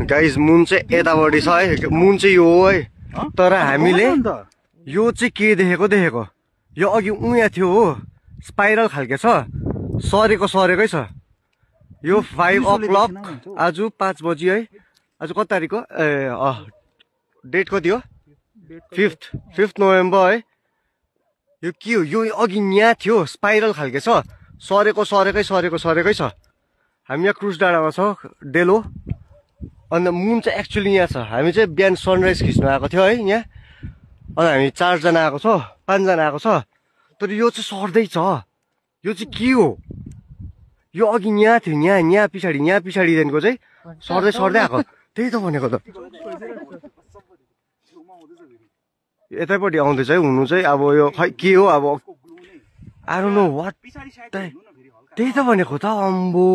guys मुन चाहिँ यतापट्टि छ है मुन चाहिँ यो हो है तर हामीले यो चाहिँ के देखेको यो अघि उहाँ थियो हो स्पाइरल खालके छ सरेकै छ यो 5 o'clock आज 5 बजी है आज कति तारिक हो डेट कति हो 5th नोभेम्बर है यो के हो यो अघि यहाँ थियो स्पाइरल खालके छ सरेकै छ हामी यहाँ क्रुज डाँडामा छ डेलो अन्त मुन चाहिँ एक्चुअली यहाँ छ हामी चाहिँ बिहान सनराइज खिच्नु आएको थियो है यहाँ अनि हामी 4 जना आएको छ 5 जना आएको छ तर यो चाहिँ सर्दैछ यो चाहिँ के हो यो अघि यहाँ थियो यहाँ पछाडिदेखिको चाहिँ सर्दै आएको त्यही त भनेको त यतैपट्टि आउँदैछ है हुनु चाहिँ अब यो खै के हो अब आई डोन्ट नो व्हाट त्यही त भनेको त अम्बो